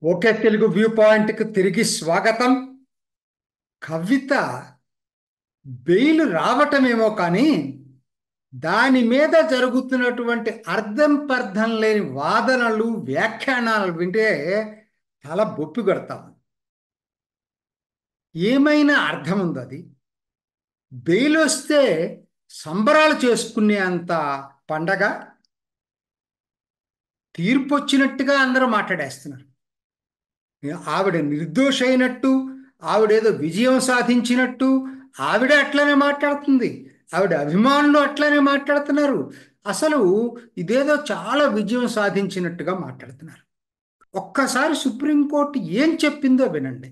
Okay Telugu view పాయింట్కి తిరిగి స్వాగతం. కవిత బెయిల్ రావటమేమో కానీ దాని మీద జరుగుతున్నటువంటి అర్థం పర్థం లేని వాదనలు వ్యాఖ్యానాలు వింటే చాలా బొప్పి కొడతాం. ఏమైనా అర్థం ఉంది అది? బెయిల్ వస్తే సంబరాలు చేసుకునే అంత పండగ, తీర్పు వచ్చినట్టుగా అందరూ మాట్లాడేస్తున్నారు. ఆవిడ నిర్దోష అయినట్టు, ఆవిడేదో విజయం సాధించినట్టు ఆవిడ అట్లనే మాట్లాడుతుంది. ఆవిడ అభిమానులు అట్లనే మాట్లాడుతున్నారు. అసలు ఇదేదో చాలా విజయం సాధించినట్టుగా మాట్లాడుతున్నారు. ఒక్కసారి సుప్రీంకోర్టు ఏం చెప్పిందో వినండి.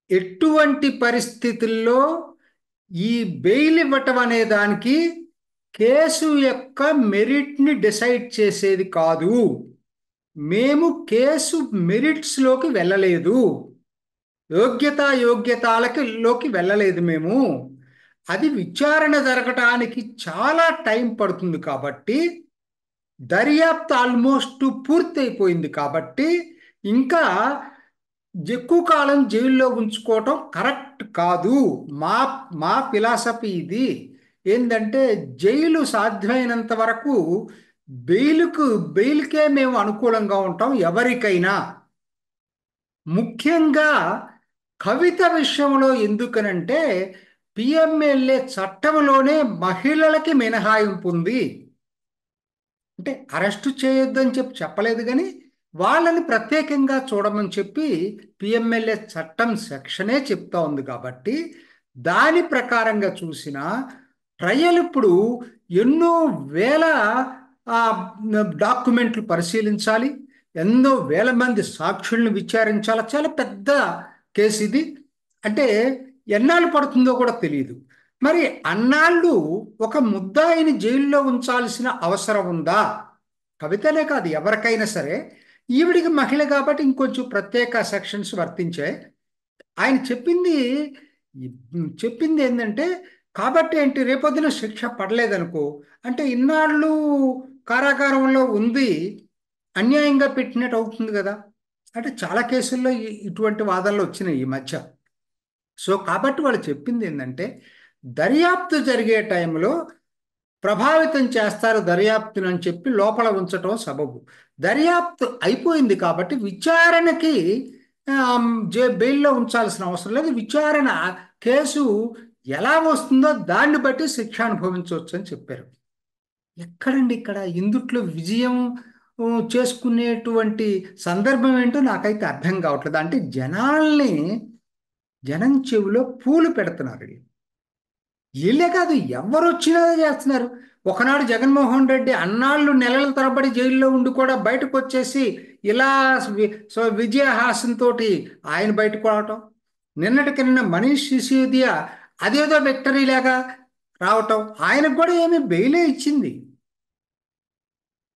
ఎటువంటి పరిస్థితుల్లో ఈ బెయిల్ ఇవ్వటం అనే దానికి కేసు యొక్క మెరిట్ని డిసైడ్ చేసేది కాదు. మేము కేసు మెరిట్స్లోకి వెళ్ళలేదు, యోగ్యతలోకి వెళ్ళలేదు మేము. అది విచారణ జరగటానికి చాలా టైం పడుతుంది కాబట్టి, దర్యాప్తు ఆల్మోస్ట్ పూర్తయిపోయింది కాబట్టి ఇంకా ఎక్కువ కాలం జైల్లో ఉంచుకోవటం కరెక్ట్ కాదు. మా మా ఫిలాసఫీ ఇది. ఏంటంటే జైలు సాధ్యమైనంత వరకు బెయిల్కే మేము అనుకూలంగా ఉంటాం ఎవరికైనా. ముఖ్యంగా కవిత విషయంలో ఎందుకనంటే పిఎంఎల్ఏ చట్టంలోనే మహిళలకి మినహాయింపు ఉంది. అంటే అరెస్టు చేయొద్దని చెప్పలేదు, కానీ వాళ్ళని ప్రత్యేకంగా చూడమని చెప్పి పిఎంఎల్ఏ చట్టం సెక్షనే చెప్తా ఉంది. కాబట్టి దాని ప్రకారంగా చూసిన ట్రయల్ ఇప్పుడు ఎన్నో వేల ఆ, డాక్యుమెంట్లు పరిశీలించాలి, ఎన్నో వేల మంది సాక్షుల్ని విచారించాలి. చాలా పెద్ద కేసు ఇది. అంటే ఎన్నాళ్ళు పడుతుందో కూడా తెలియదు. మరి అన్నాళ్ళు ఒక ముద్దాయిని జైల్లో ఉంచాల్సిన అవసరం ఉందా? కవితనే కాదు, ఎవరికైనా సరే. ఈవిడికి మహిళ కాబట్టి ఇంకొంచెం ప్రత్యేక సెక్షన్స్ వర్తించాయి. ఆయన చెప్పింది ఏంటంటే, కాబట్టి ఏంటి, రేపొద్దున శిక్ష పడలేదనుకో, అంటే ఇన్నాళ్ళు కారాగారంలో ఉంది, అన్యాయంగా పెట్టినట్టు అవుతుంది కదా. అంటే చాలా కేసుల్లో ఇటువంటి వాదనలు వచ్చినాయి ఈ మధ్య. సో కాబట్టి వాళ్ళు చెప్పింది ఏంటంటే, దర్యాప్తు జరిగే టైంలో ప్రభావితం చేస్తారు దర్యాప్తును అని చెప్పి లోపల ఉంచటం సబబు. దర్యాప్తు అయిపోయింది కాబట్టి విచారణకి బెయిల్లో ఉంచాల్సిన అవసరం లేదు. విచారణ కేసు ఎలా వస్తుందో దాన్ని బట్టి శిక్ష అనుభవించవచ్చు అని చెప్పారు. ఎక్కడండి ఇక్కడ ఇందుట్లో విజయం చేసుకునేటువంటి సందర్భం ఏంటో నాకైతే అర్థం కావట్లేదు. అంటే జనం చెవిలో పూలు పెడుతున్నారు. వీళ్ళే కాదు, ఎవరు వచ్చినా చేస్తున్నారు. ఒకనాడు జగన్మోహన్ రెడ్డి అన్నాళ్ళు నెలల తరబడి జైల్లో ఉండి కూడా బయటకు వచ్చేసి ఇలా విజయహాసంతో ఆయన బయటకు రావటం. నిన్నటికి నిన్న మనీష్ సిసోదియా అదేదో విక్టరీ లాగా రావటం. ఆయనకు కూడా ఏమి బెయిలే ఇచ్చింది.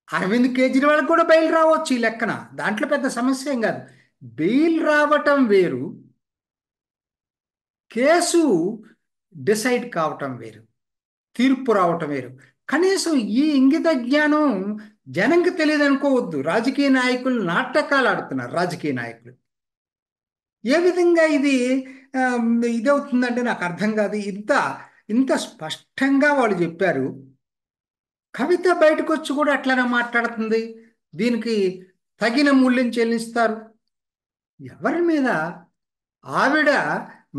అరవింద్ కేజ్రీవాల్ కూడా బెయిల్ రావచ్చు ఈ లెక్కన, దాంట్లో పెద్ద సమస్య ఏం కాదు. బెయిల్ రావటం వేరు, కేసు డిసైడ్ కావటం వేరు, తీర్పు రావటం వేరు. కనీసం ఈ ఇంగిత జ్ఞానం జనంకి తెలియదు అనుకోవద్దు. రాజకీయ నాయకులు నాటకాలు ఆడుతున్నారు. రాజకీయ నాయకులు ఏ విధంగా ఇదవుతుందంటే నాకు అర్థం కాదు. ఇంత ఇంత స్పష్టంగా వాళ్ళు చెప్పారు. కవిత బయటకు వచ్చి కూడా అట్లనే మాట్లాడుతుంది. దీనికి తగిన మూల్యం చెల్లిస్తారు. ఎవరి మీద? ఆవిడ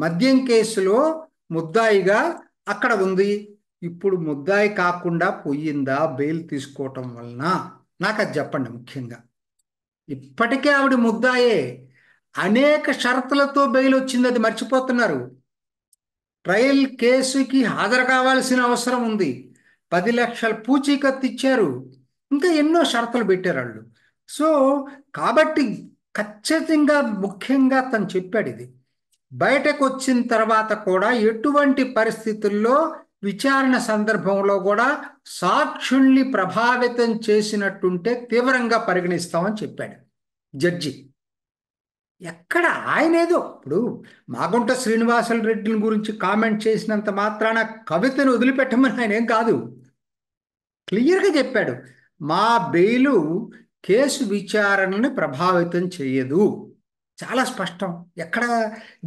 మద్యం కేసులో ముద్దాయిగా అక్కడ ఉంది. ఇప్పుడు ముద్దాయి కాకుండా పోయిందా బెయిల్ తీసుకోవటం వలన? నాకు అది చెప్పండి. ముఖ్యంగా ఇప్పటికే ఆవిడ ముద్దాయే. అనేక షరతులతో బెయిల్ వచ్చింది, అది మర్చిపోతున్నారు. ట్రయల్ కేసుకి హాజరు కావాల్సిన అవసరం ఉంది. 10 లక్షల పూచీకత్తు ఇచ్చారు. ఇంకా ఎన్నో షరతులు పెట్టారు వాళ్ళు. సో కాబట్టి ఖచ్చితంగా ముఖ్యంగా తను చెప్పాడు ఇది. బయటకు వచ్చిన తర్వాత కూడా ఎటువంటి పరిస్థితుల్లో విచారణ సందర్భంలో కూడా సాక్షుల్ని ప్రభావితం చేసినట్టుంటే తీవ్రంగా పరిగణిస్తామని చెప్పాడు జడ్జి. ఎక్కడ ఆయన ఏదో ఇప్పుడు మాగుంట శ్రీనివాసులు రెడ్డిని గురించి కామెంట్ చేసినంత మాత్రాన కవితను వదిలిపెట్టమని ఆయన ఏం కాదు. క్లియర్గా చెప్పాడు, మా బెయిలు కేసు విచారణని ప్రభావితం చేయదు. చాలా స్పష్టం. ఎక్కడ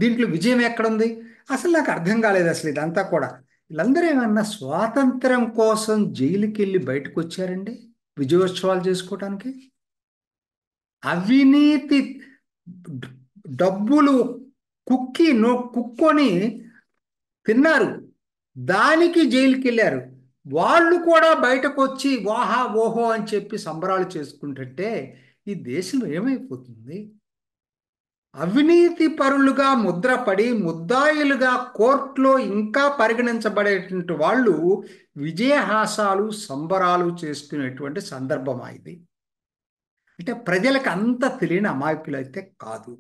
దీంట్లో విజయం ఎక్కడుంది? అసలు నాకు అర్థం కాలేదు అసలు ఇదంతా కూడా. వీళ్ళందరూ ఏమన్నా స్వాతంత్రం కోసం జైలుకి వెళ్ళి బయటకు వచ్చారండి విజయోత్సవాలు చేసుకోవటానికి? అవినీతి డబ్బులు కుక్కొని తిన్నారు, దానికి జైలుకి వెళ్ళారు. వాళ్ళు కూడా బయటకు వచ్చి వాహా ఓహో అని చెప్పి సంబరాలు చేసుకుంటుంటే ఈ దేశం ఏమైపోతుంది? అవినీతి పరులుగా ముద్రపడి ముద్దాయిలుగా కోర్టులో ఇంకా పరిగణించబడేటువంటి వాళ్ళు విజయహాసాలు సంబరాలు చేసుకునేటువంటి సందర్భమా ఇది? అంటే ప్రజలకు అంత తెలియని అమాయకులు అయితే కాదు.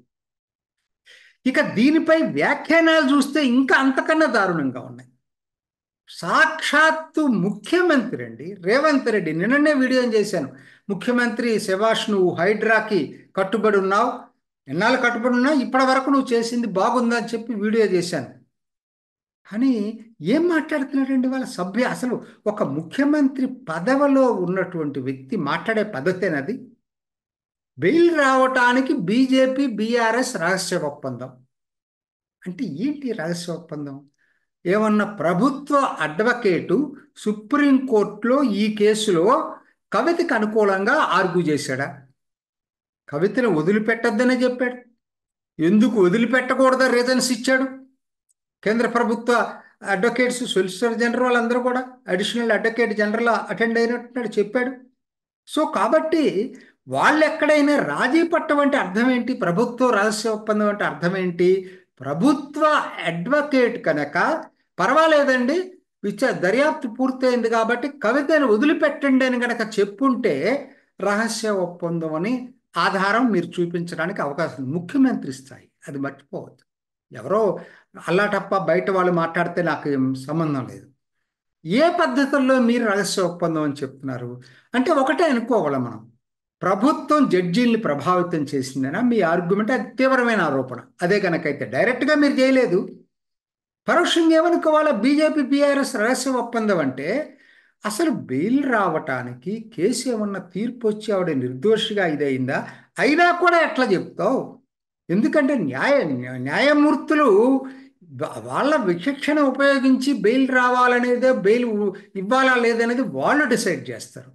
ఇక దీనిపై వ్యాఖ్యానాలు చూస్తే ఇంకా అంతకన్నా దారుణంగా ఉన్నాయి. సాక్షాత్తు ముఖ్యమంత్రి అండి రేవంత్ రెడ్డి, నిన్ననే వీడియో చేశాను. ముఖ్యమంత్రి శభాష్, నువ్వు హైడ్రాకి కట్టుబడి ఉన్నావు, ఎన్నాళ్ళు కట్టుబడి ఉన్నావు, ఇప్పటి వరకు నువ్వు చేసింది బాగుందని చెప్పి వీడియో చేశాను. కానీ ఏం మాట్లాడుతున్నాడండి వాళ్ళ సభ్య? అసలు ఒక ముఖ్యమంత్రి పదవిలో ఉన్నటువంటి వ్యక్తి మాట్లాడే పద్ధతేనది? బెయిల్ రావటానికి బీజేపీ బీఆర్ఎస్ రహస్య ఒప్పందం అంటే ఏంటి? రహస్య ఒప్పందం ఏమన్నా ప్రభుత్వ అడ్వకేటు సుప్రీంకోర్టులో ఈ కేసులో కవితకు అనుకూలంగా ఆర్గ్యూ చేశాడా? కవితను వదిలిపెట్టొద్దనే చెప్పాడు. ఎందుకు వదిలిపెట్టకూడదా రీజన్స్ ఇచ్చాడు. కేంద్ర ప్రభుత్వ అడ్వకేట్స్, సొలిసిటర్ జనరల్ అందరూ కూడా అడిషనల్ అడ్వకేట్ జనరల్ అటెండ్ అయినట్టున్నాడు, చెప్పాడు. సో కాబట్టి వాళ్ళు ఎక్కడైనా రాజీ పట్టం అంటే అర్థం ఏంటి? ప్రభుత్వ రహస్య ఒప్పందం అంటే అర్థం ఏంటి? ప్రభుత్వ అడ్వకేట్ కనుక పర్వాలేదండి, దర్యాప్తు పూర్తయింది కాబట్టి కవితను వదిలిపెట్టండి అని కనుక చెప్పుంటే రహస్య ఒప్పందం అని ఆధారం మీరు చూపించడానికి అవకాశం ఉంది. ముఖ్యమంత్రి స్థాయి, అది మర్చిపోవద్దు. ఎవరో అల్లాటప్ప బయట వాళ్ళు మాట్లాడితే నాకు ఏం సంబంధం లేదు. ఏ పద్ధతుల్లో మీరు రహస్య ఒప్పందం అని చెప్తున్నారు? అంటే ఒకటే అనుకోవాలి మనం, ప్రభుత్వం జడ్జీల్ని ప్రభావితం చేసిందనా మీ ఆర్గ్యుమెంట్? అది తీవ్రమైన ఆరోపణ. అదే కనుకైతే డైరెక్ట్గా మీరు చేయలేదు, పరోక్షంగా ఏమనుకోవాలా? బీజేపీ బీఆర్ఎస్ రహస్య ఒప్పందం అంటే అసలు బెయిల్ రావటానికి కేసు ఏమన్నా తీర్పు వచ్చి ఆవిడ నిర్దోషిగా ఇదయిందా? అయినా కూడా ఎట్లా చెప్తావు? ఎందుకంటే న్యాయమూర్తులు వాళ్ళ విచక్షణ ఉపయోగించి బెయిల్ రావాలనేదే, బెయిల్ ఇవ్వాలా లేదనేది వాళ్ళు డిసైడ్ చేస్తారు.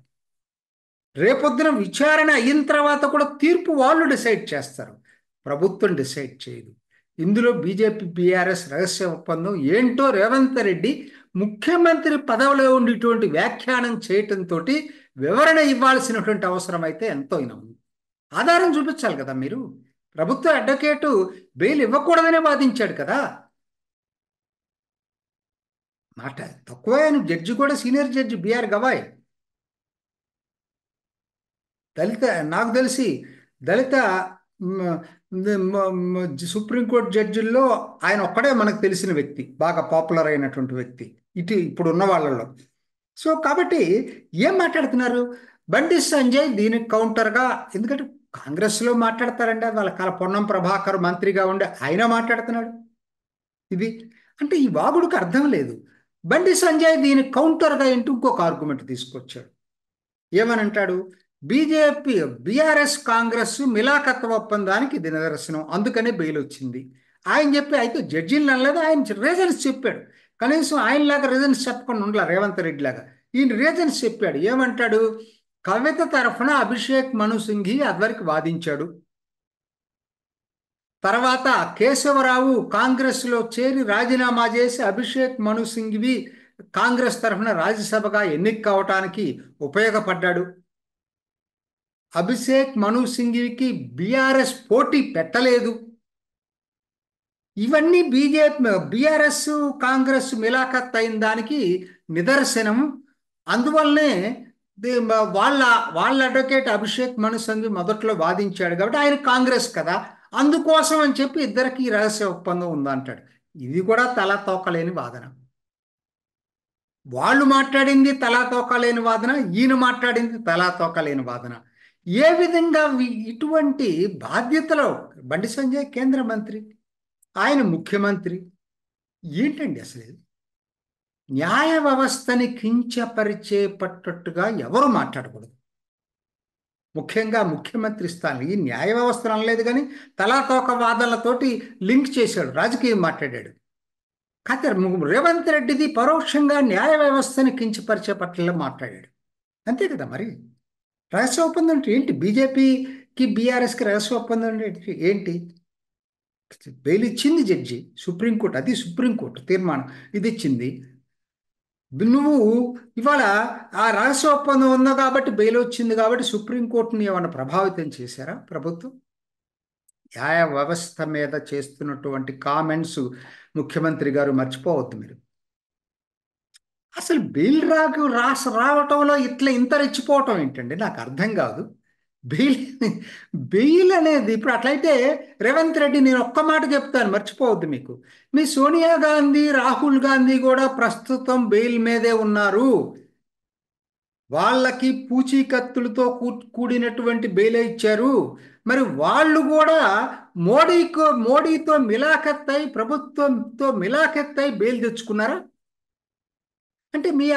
రేపొద్దున విచారణ అయిన తర్వాత కూడా తీర్పు వాళ్ళు డిసైడ్ చేస్తారు, ప్రభుత్వం డిసైడ్ చేయదు. ఇందులో బీజేపీ బీఆర్ఎస్ రహస్య ఒప్పందం ఏంటో రేవంత్ రెడ్డి ముఖ్యమంత్రి పదవిలో ఉండేటువంటి వ్యాఖ్యానం చేయటంతో వివరణ ఇవ్వాల్సినటువంటి అవసరం అయితే ఎంతో ఉంది. ఆధారం చూపించాలి కదా మీరు. ప్రభుత్వ అడ్వకేటు బెయిల్ ఇవ్వకూడదనే వాదించాడు కదా. మాట తక్కువే, జడ్జి కూడా సీనియర్ జడ్జి బిఆర్ గవాయ్, దళిత, నాకు తెలిసి దళిత సుప్రీంకోర్టు జడ్జిల్లో ఆయన ఒక్కడే మనకు తెలిసిన వ్యక్తి, బాగా పాపులర్ అయినటువంటి వ్యక్తి ఇప్పుడు ఉన్న వాళ్ళలో. సో కాబట్టి ఏం మాట్లాడుతున్నారు? బండి సంజయ్ దీనికి కౌంటర్గా, ఎందుకంటే కాంగ్రెస్లో మాట్లాడతారండి, వాళ్ళ కాల పొన్నం ప్రభాకర్ మంత్రిగా ఉండే ఆయన మాట్లాడుతున్నాడు. ఇది అంటే ఈ వాగుడికి అర్థం లేదు. బండి సంజయ్ దీనికి కౌంటర్గా ఏంటి ఇంకొక ఆర్గ్యుమెంట్ తీసుకొచ్చాడు. ఏమని అంటాడు? బీజేపీ బీఆర్ఎస్ కాంగ్రెస్ మిలాఖత్ ఒప్పందానికి ఇది నిదర్శనం, అందుకనే బెయిల్ వచ్చింది ఆయన చెప్పి. అయితే జడ్జీలు అనలేదు, ఆయన రీజన్స్ చెప్పాడు. కనీసం ఆయనలాగా రీజన్స్ చెప్పకుండా ఉండలా రేవంత్ రెడ్డి లాగా. ఈయన రీజన్స్ చెప్పాడు. ఏమంటాడు? కవిత తరఫున అభిషేక్ మను సింఘి అదివరకు వాదించాడు, తర్వాత కేశవరావు కాంగ్రెస్లో చేరి రాజీనామా చేసి అభిషేక్ మను సింఘవి కాంగ్రెస్ తరఫున రాజ్యసభగా ఎన్నిక కావటానికి ఉపయోగపడ్డాడు. అభిషేక్ మను సింఘవికి బీఆర్ఎస్ పోటీ పెట్టలేదు. ఇవన్నీ బీఆర్ఎస్ కాంగ్రెస్ మిలాఖత్ అయిన దానికి నిదర్శనం. అందువల్లనే వాళ్ళ అడ్వకేట్ అభిషేక్ మను సింఘవి మొదట్లో వాదించాడు కాబట్టి ఆయన కాంగ్రెస్ కదా, అందుకోసం అని చెప్పి ఇద్దరికి రహస్య ఒప్పందం ఉందంటాడు. ఇది కూడా తలా తోకలేని వాదన. వాళ్ళు మాట్లాడింది తలా తోకలేని వాదన, ఈయన మాట్లాడింది తలా తోకలేని వాదన. ఏ విధంగా ఇటువంటి బాధ్యతలో బండి సంజయ్ కేంద్ర మంత్రి, ఆయన ముఖ్యమంత్రి, ఏంటండి అసలు? న్యాయ వ్యవస్థని కించపరిచే పట్టట్టుగా ఎవరు మాట్లాడకూడదు. ముఖ్యంగా ముఖ్యమంత్రి స్థానం. ఈ న్యాయ వ్యవస్థను అనలేదు కానీ తలాతోక వాదనలతోటి లింక్ చేశాడు, రాజకీయం మాట్లాడాడు. కాకపోతే రేవంత్ రెడ్డిది పరోక్షంగా న్యాయ వ్యవస్థని కించపరిచే పట్ల మాట్లాడాడు. అంతే కదా మరి. రహస్య ఒప్పందం అంటే ఏంటి? బీజేపీకి బీఆర్ఎస్కి రహస్య ఒప్పందం అంటే ఏంటి? బెయిల్ ఇచ్చింది జడ్జి, సుప్రీంకోర్టు. అది సుప్రీంకోర్టు తీర్మానం ఇది ఇచ్చింది. నువ్వు ఇవాళ ఆ రహస్య ఒప్పందం ఉందా కాబట్టి బెయిల్ వచ్చింది కాబట్టి సుప్రీంకోర్టుని ఏమైనా ప్రభావితం చేశారా ప్రభుత్వం? న్యాయ వ్యవస్థ మీద చేస్తున్నటువంటి కామెంట్స్ ముఖ్యమంత్రి గారు మర్చిపోవద్దు మీరు. అసలు బెయిల్ రావటంలో ఇంత రెచ్చిపోవటం ఏంటండి? నాకు అర్థం కాదు. బెయిల్ బెయిల్ అనేది ఇప్పుడు అట్లయితే రేవంత్ రెడ్డి, నేను ఒక్క మాట చెప్తాను, మర్చిపోవద్దు మీకు. మీ సోనియా గాంధీ, రాహుల్ గాంధీ కూడా ప్రస్తుతం బెయిల్ మీదే ఉన్నారు. వాళ్ళకి పూచీకత్తులతో కూడినటువంటి బెయిల్ ఇచ్చారు. మరి వాళ్ళు కూడా మోడీతో మిలాఖత్తై, ప్రభుత్వంతో మిలాఖత్తై బెయిల్ తెచ్చుకున్నారా? అంటే మీ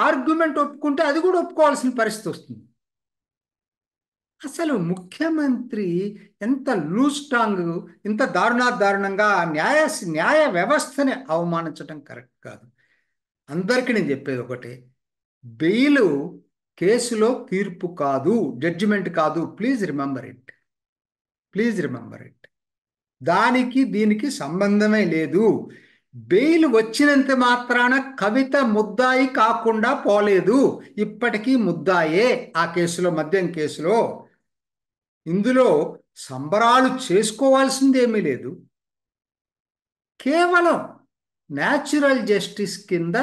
ఆర్గ్యుమెంట్ ఒప్పుకుంటే అది కూడా ఒప్పుకోవాల్సిన పరిస్థితి వస్తుంది. అసలు ముఖ్యమంత్రి ఎంత లూజ్ టాంగ్, ఇంత దారుణంగా న్యాయ వ్యవస్థని అవమానించడం కరెక్ట్ కాదు. అందరికీ నేను చెప్పేది ఒకటే, బెయిల్ కేసులో తీర్పు కాదు, జడ్జిమెంట్ కాదు. Please remember it. దానికి దీనికి సంబంధమే లేదు. బెయిల్ వచ్చినంత మాత్రాన కవిత ముద్దాయి కాకుండా పోలేదు. ఇప్పటికీ ముద్దాయే ఆ కేసులో, మద్యం కేసులో. ఇందులో సంబరాలు చేసుకోవాల్సిందేమీ లేదు. కేవలం న్యాచురల్ జస్టిస్ కింద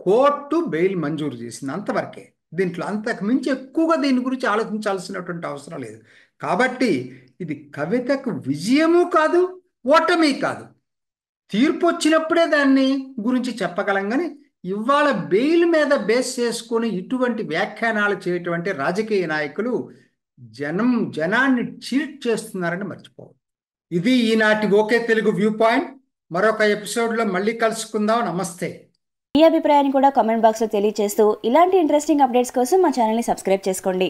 కోర్టు బెయిల్ మంజూరు చేసింది, అంతవరకే. దీంట్లో అంతకు మించి ఎక్కువగా దీని గురించి ఆలోచించాల్సినటువంటి అవసరం లేదు. కాబట్టి ఇది కవితకు విజయము కాదు, ఓటమి కాదు. తీర్పు వచ్చినప్పుడే దాన్ని గురించి చెప్పగలం. కానీ ఇవాళ బెయిల్ మీద బేస్ చేసుకొని ఇటువంటి వ్యాఖ్యానాలు చేయటువంటి రాజకీయ నాయకులు జనాన్ని చీట్ చేస్తున్నారని మర్చిపోవద్దు. ఇది ఈనాటి ఓకే తెలుగు వ్యూ పాయింట్. మరొక ఎపిసోడ్లో మళ్ళీ కలుసుకుందాం. నమస్తే. మీ అభిప్రాయాన్ని కూడా కామెంట్ బాక్స్లో తెలియజేస్తూ ఇలాంటి ఇంట్రెస్టింగ్ అప్డేట్స్ కోసం మా ఛానల్ని సబ్స్క్రైబ్ చేసుకోండి.